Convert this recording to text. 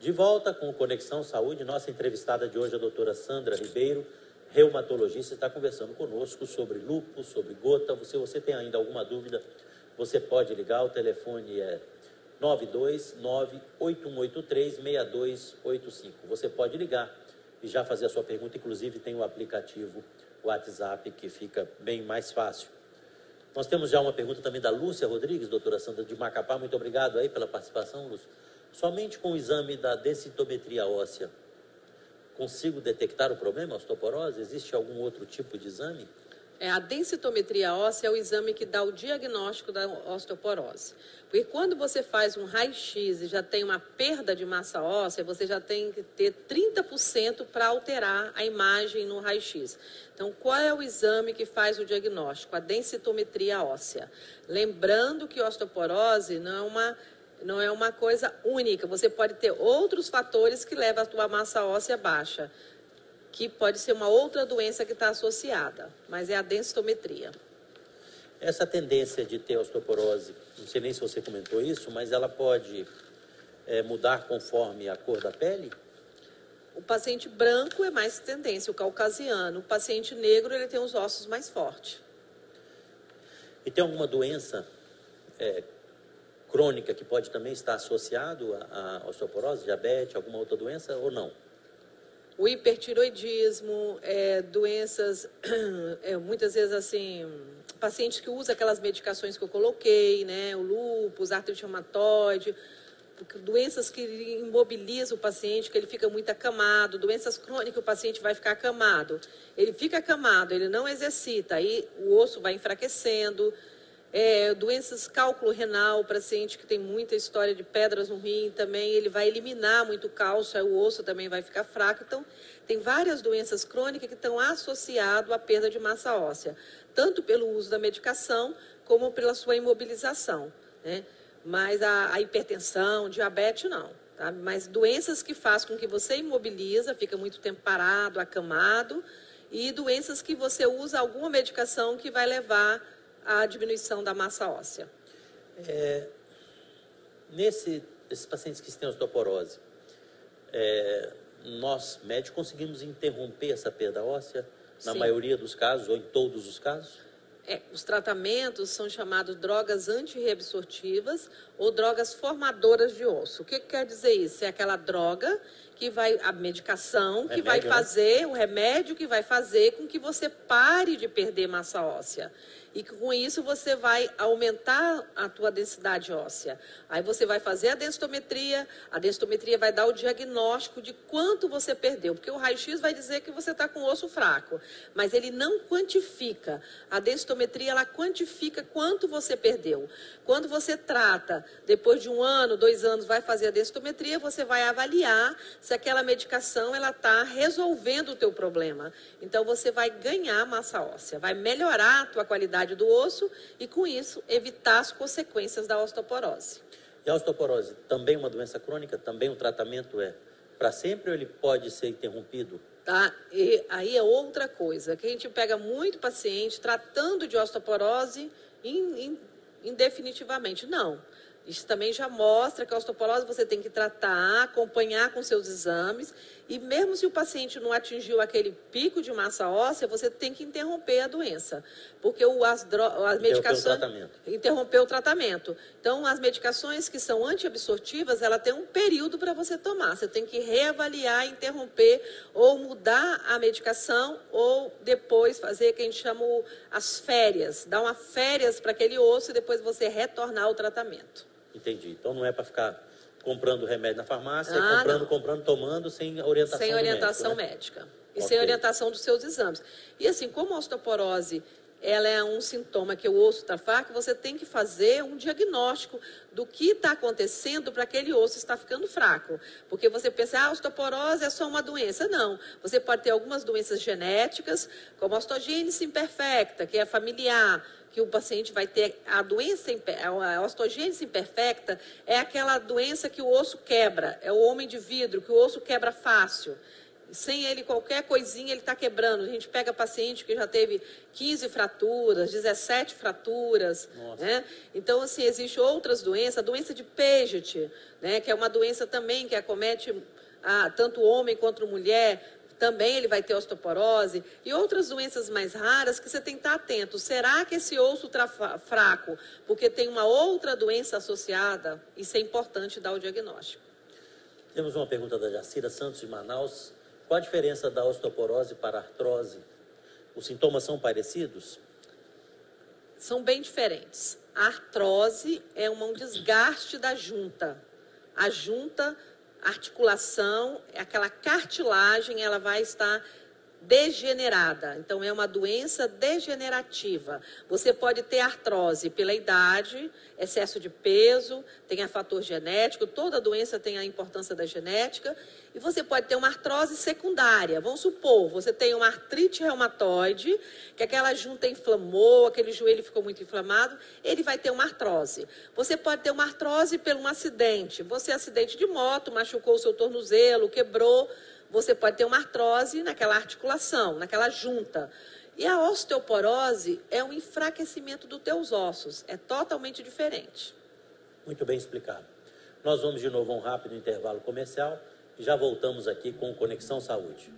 De volta com o Conexão Saúde, nossa entrevistada de hoje, a doutora Sandra Ribeiro, reumatologista, está conversando conosco sobre lúpus, sobre gota. Se você tem ainda alguma dúvida, você pode ligar, o telefone é 929-8183-6285. Você pode ligar e já fazer a sua pergunta, inclusive tem o aplicativo WhatsApp, que fica bem mais fácil. Nós temos já uma pergunta também da Lúcia Rodrigues, doutora Sandra de Macapá, muito obrigado aí pela participação, Lúcia. Somente com o exame da densitometria óssea, consigo detectar o problema, a osteoporose? Existe algum outro tipo de exame? A densitometria óssea é o exame que dá o diagnóstico da osteoporose. Porque quando você faz um raio-x e já tem uma perda de massa óssea, você já tem que ter 30% para alterar a imagem no raio-x. Então, qual é o exame que faz o diagnóstico? A densitometria óssea. Lembrando que a osteoporose não é uma coisa única. Você pode ter outros fatores que levam a tua massa óssea baixa, que pode ser uma outra doença que está associada, mas é a densitometria. Essa tendência de ter osteoporose, não sei nem se você comentou isso, mas ela pode mudar conforme a cor da pele? O paciente branco é mais tendência, o caucasiano. O paciente negro, ele tem os ossos mais fortes. E tem alguma doença crônica que pode também estar associado à osteoporose, diabetes, alguma outra doença ou não? O hipertiroidismo, doenças, muitas vezes assim, pacientes que usam aquelas medicações que eu coloquei, né, o lúpus, artrite reumatoide, doenças que imobilizam o paciente, que ele fica muito acamado, doenças crônicas, o paciente vai ficar acamado. Ele fica acamado, ele não exercita, aí o osso vai enfraquecendo. Doenças cálculo renal, o paciente que tem muita história de pedras no rim também, ele vai eliminar muito cálcio, aí o osso também vai ficar fraco. Então, tem várias doenças crônicas que estão associadas à perda de massa óssea, tanto pelo uso da medicação, como pela sua imobilização, né? Mas a hipertensão, diabetes, não. Tá? Mas doenças que fazem com que você imobiliza, fica muito tempo parado, acamado, e doenças que você usa alguma medicação que vai levar a diminuição da massa óssea. Esses pacientes que têm osteoporose, nós, médicos, conseguimos interromper essa perda óssea na maioria dos casos ou em todos os casos? Os tratamentos são chamados drogas antirreabsortivas ou drogas formadoras de osso. O que quer dizer isso? É aquela droga que vai, a medicação que vai fazer, o remédio que vai fazer com que você pare de perder massa óssea. E com isso você vai aumentar a tua densidade óssea. Aí você vai fazer a densitometria vai dar o diagnóstico de quanto você perdeu. Porque o raio-x vai dizer que você está com osso fraco, mas ele não quantifica. A densitometria, ela quantifica quanto você perdeu. Quando você trata, depois de 1 ano, 2 anos, vai fazer a densitometria, você vai avaliar se aquela medicação ela está resolvendo o teu problema. Então você vai ganhar massa óssea, vai melhorar a tua qualidade do osso e, com isso, evitar as consequências da osteoporose. E a osteoporose também é uma doença crônica? Também o tratamento é para sempre ou ele pode ser interrompido? Tá? E aí é outra coisa, que a gente pega muito paciente tratando de osteoporose indefinitivamente. Não. Isso também já mostra que a osteoporose você tem que tratar, acompanhar com seus exames, e mesmo se o paciente não atingiu aquele pico de massa óssea, você tem que interromper a doença, porque as medicações... Interromper o tratamento. Então, as medicações que são antiabsortivas, ela tem um período para você tomar. Você tem que reavaliar, interromper, ou mudar a medicação, ou depois fazer o que a gente chama as férias. Dar uma férias para aquele osso e depois você retornar ao tratamento. Entendi. Então não é para ficar comprando remédio na farmácia, comprando, tomando, sem orientação sem orientação médico, né? médica. E sem orientação dos seus exames. E assim, como a osteoporose, ela é um sintoma que o osso está fraco, você tem que fazer um diagnóstico do que está acontecendo para aquele osso estar ficando fraco. Porque você pensa, a osteoporose é só uma doença. Não. Você pode ter algumas doenças genéticas, como a osteogênese imperfecta, que é familiar, que o paciente vai ter a osteogênese imperfecta, é aquela doença que o osso quebra, é o homem de vidro, que o osso quebra fácil. Sem ele, qualquer coisinha, ele está quebrando. A gente pega paciente que já teve 15 fraturas, 17 fraturas, né? Então, assim, existem outras doenças. A doença de Paget, né? Que é uma doença também que acomete tanto homem quanto mulher. Também ele vai ter osteoporose. E outras doenças mais raras que você tem que estar atento. Será que esse osso está fraco porque tem uma outra doença associada? Isso é importante dar o diagnóstico. Temos uma pergunta da Jacira Santos, de Manaus. Qual a diferença da osteoporose para a artrose? Os sintomas são parecidos? São bem diferentes. A artrose é um desgaste da junta. A junta, a articulação, aquela cartilagem, ela vai estar degenerada. Então, é uma doença degenerativa. Você pode ter artrose pela idade, excesso de peso, tem a fator genético, toda doença tem a importância da genética, e você pode ter uma artrose secundária. Vamos supor, você tem uma artrite reumatoide, que aquela junta inflamou, aquele joelho ficou muito inflamado, ele vai ter uma artrose. Você pode ter uma artrose por um acidente. Você, acidente de moto, machucou o seu tornozelo, quebrou. Você pode ter uma artrose naquela articulação, naquela junta. E a osteoporose é um enfraquecimento dos teus ossos. É totalmente diferente. Muito bem explicado. Nós vamos de novo a um rápido intervalo comercial e já voltamos aqui com Conexão Saúde.